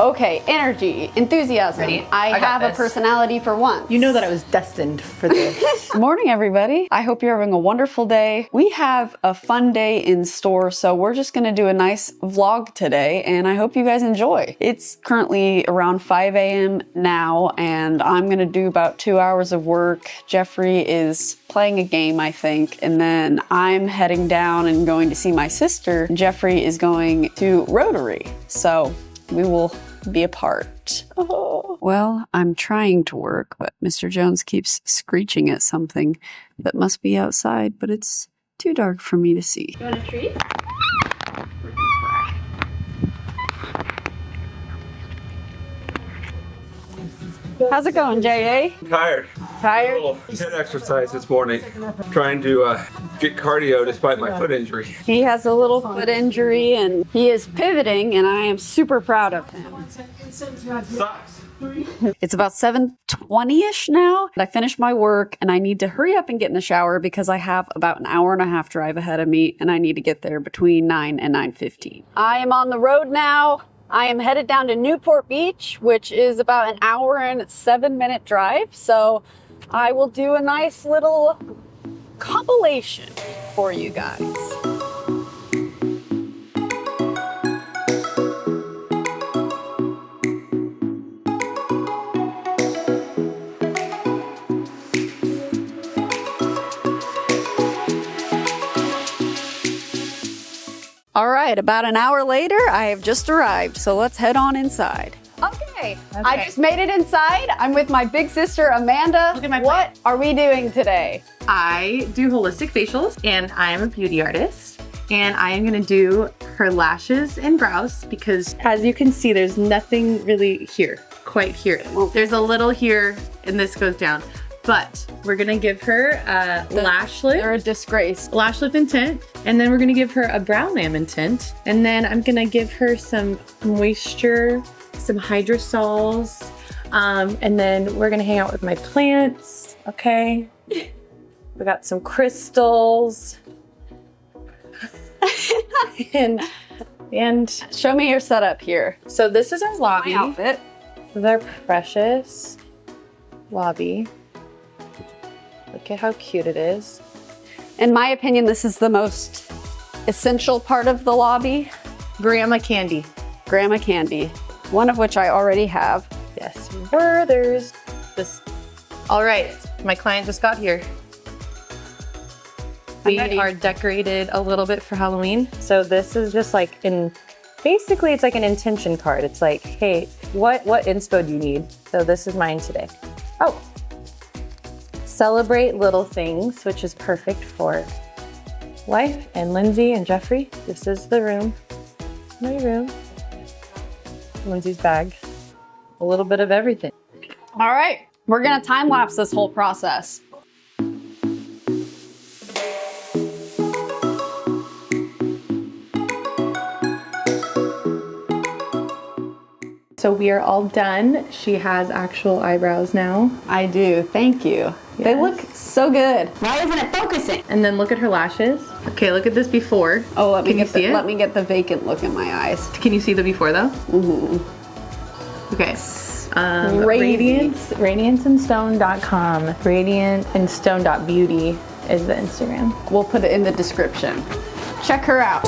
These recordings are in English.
Okay, energy, enthusiasm. Ready? I have a personality for once. You know that I was destined for this. Good morning, everybody. I hope you're having a wonderful day. We have a fun day in store, so we're just gonna do a nice vlog today, and I hope you guys enjoy. It's currently around 5 a.m. now, and I'm gonna do about 2 hours of work. Jeffrey is playing a game, I think, and then I'm heading down and going to see my sister. Jeffrey is going to Rotary, so we will be apart. Oh. Well, I'm trying to work, but Mr. Jones keeps screeching at something that must be outside, but it's too dark for me to see. You want a treat? How's it going, J.A.? Tired. Tired? A little head exercise this morning. Trying to get cardio despite my foot injury. He has a little foot injury and he is pivoting, and I am super proud of him. Sucks. It's about 7:20-ish now. I finished my work and I need to hurry up and get in the shower because I have about an hour-and-a-half drive ahead of me and I need to get there between 9 and 9:15. I am on the road now. I am headed down to Newport Beach, which is about an hour and 7-minute drive. So I will do a nice little compilation for you guys. All right, about an hour later, I have just arrived, so let's head on inside. Okay, I just made it inside. I'm with my big sister, Amanda. Look at my What are we doing today? I do holistic facials, and I am a beauty artist, and I am gonna do her lashes and brows because, as you can see, there's nothing really here, quite here. There's a little here, and this goes down. But we're gonna give her a lash lift. They're a disgrace. Lash lift and tint. And then we're gonna give her a brow lamb and tint. And then I'm gonna give her some moisture, some hydrosols. And then we're gonna hang out with my plants, okay? We got some crystals. and Show me your setup here. so this is our lobby. My outfit. This is our precious lobby. Look at how cute it is. In my opinion, this is the most essential part of the lobby. Grandma candy. Grandma candy, one of which I already have. Yes, there's this. All right, my client just got here. We ready. are decorated a little bit for Halloween. So this is just like basically it's like an intention card. It's like, hey, what inspo do you need? So this is mine today. Oh, celebrate little things, which is perfect for life. And Lindsay and Jeffrey, this is the room, my room. Lindsay's bag, a little bit of everything. All right, we're gonna time lapse this whole process. So we are all done. She has actual eyebrows now. I do, thank you. They look so good. Why isn't it focusing? And then look at her lashes. Okay, look at this before. Oh, let me Can you get see it? let me get the vacant look in my eyes. Can you see the before though? Okay. Crazy. Radianceandstone.com. Radiantandstone.beauty is the Instagram. We'll put it in the description. Check her out.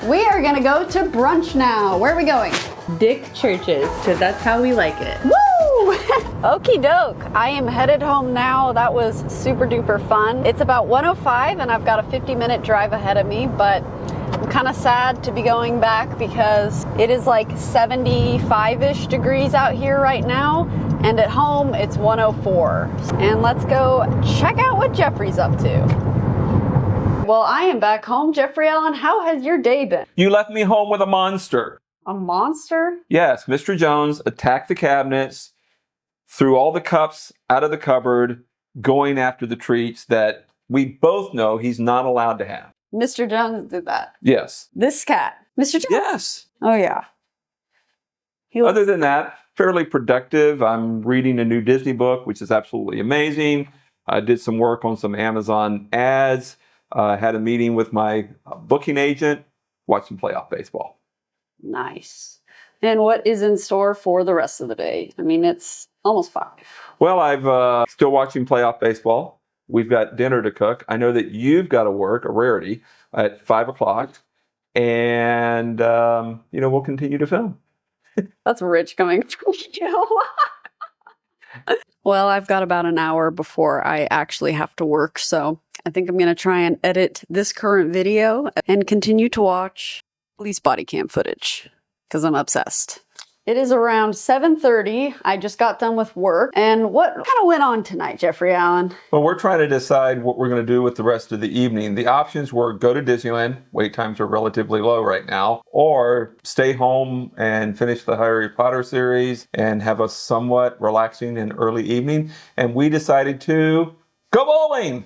We are gonna go to brunch now. Where are we going? Dick Churches, because that's how we like it. Woo! Okie doke. I am headed home now. That was super duper fun. It's about 1:05 and I've got a 50-minute drive ahead of me, but I'm kind of sad to be going back because it is like 75-ish degrees out here right now, and at home it's 104. And let's go check out what Jeffrey's up to. Well, I am back home. Jeffrey Allen, how has your day been? You left me home with a monster. A monster? Yes, Mr. Jones attacked the cabinets, threw all the cups out of the cupboard, going after the treats that we both know he's not allowed to have. Mr. Jones did that. Yes. This cat. Mr. Jones? Yes. Oh, yeah. Other than that, fairly productive. I'm reading a new Disney book, which is absolutely amazing. I did some work on some Amazon ads. Had a meeting with my booking agent. Watched some playoff baseball. Nice. And what is in store for the rest of the day? I mean, it's almost 5. Well, I've still watching playoff baseball. We've got dinner to cook. I know that you've got to work, a rarity, at 5 o'clock. And, we'll continue to film. That's rich coming from you. Well, I've got about an hour before I actually have to work, so I think I'm going to try and edit this current video and continue to watch police body cam footage because I'm obsessed. It is around 7:30. I just got done with work. And what kind of went on tonight, Jeffrey Allen? Well, we're trying to decide what we're going to do with the rest of the evening. The options were go to Disneyland. Wait times are relatively low right now. Or stay home and finish the Harry Potter series and have a somewhat relaxing and early evening. And we decided to go bowling.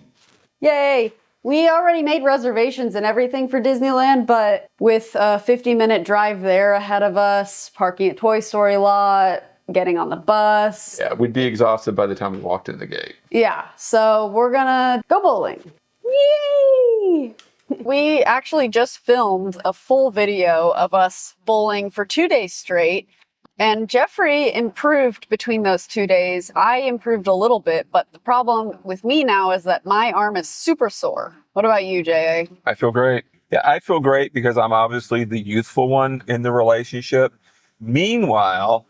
Yay! We already made reservations and everything for Disneyland, but with a 50-minute drive there ahead of us, parking at Toy Story lot, getting on the bus. Yeah, we'd be exhausted by the time we walked in the gate. Yeah, so we're gonna go bowling. Yay! We actually just filmed a full video of us bowling for 2 days straight. And Jeffrey improved between those 2 days. I improved a little bit, but the problem with me now is that my arm is super sore. What about you, J.A.? I feel great. Yeah, I feel great because I'm obviously the youthful one in the relationship. Meanwhile,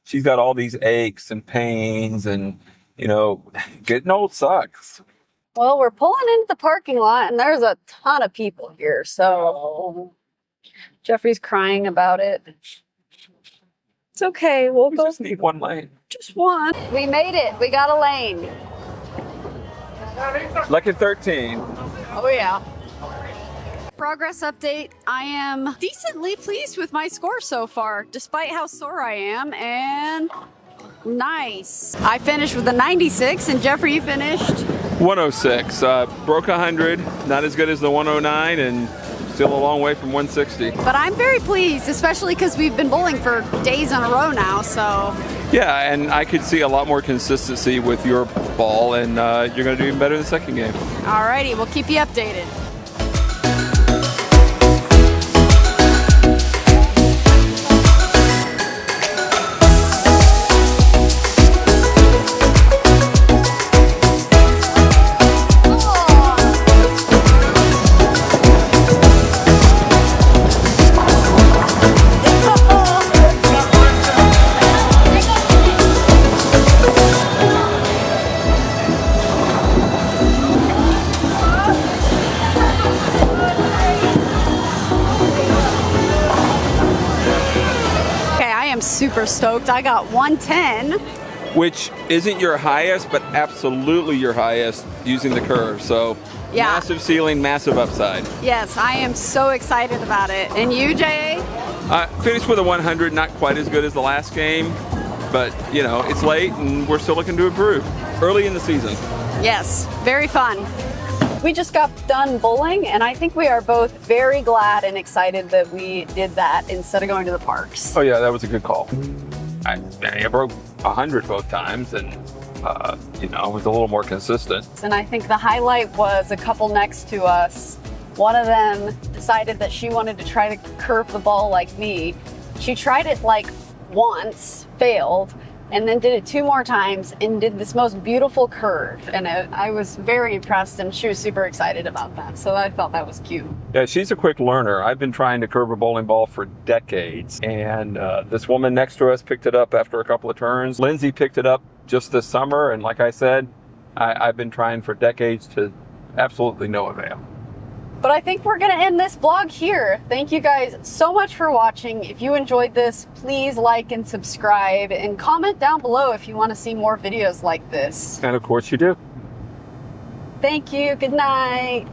she's got all these aches and pains and, getting old sucks. Well, we're pulling into the parking lot and there's a ton of people here, so Jeffrey's crying about it. It's okay, we'll go. Just need one lane. Just one. We made it. We got a lane. Lucky 13. Oh, yeah. Progress update. I am decently pleased with my score so far, despite how sore I am, and nice. I finished with a 96, and Jeffrey, you finished? 106. Broke 100. Not as good as the 109, and still a long way from 160. But I'm very pleased, especially because we've been bowling for days in a row now, so. Yeah, and I could see a lot more consistency with your ball, and you're going to do even better in the second game. Alrighty, we'll keep you updated. Super stoked. I got 110. Which isn't your highest, but absolutely your highest using the curve. So yeah. Massive ceiling, massive upside. Yes, I am so excited about it. And you, Jay? Finished with a 100, not quite as good as the last game, but it's late and we're still looking to improve. Early in the season. Yes, very fun. We just got done bowling, and I think we are both very glad and excited that we did that instead of going to the parks. Oh yeah, that was a good call. I broke 100 both times, and was a little more consistent. And I think the highlight was a couple next to us. One of them decided that she wanted to try to curve the ball like me. She tried it like once, failed, and then did it 2 more times and did this most beautiful curve. And I was very impressed, and she was super excited about that. So I thought that was cute. Yeah, she's a quick learner. I've been trying to curve a bowling ball for decades. And this woman next to us picked it up after a couple of turns. Lindsay picked it up just this summer. And like I said, I've been trying for decades to absolutely no avail. But I think we're going to end this vlog here. Thank you guys so much for watching. If you enjoyed this, please like and subscribe and comment down below if you want to see more videos like this. And of course you do. Thank you. Good night.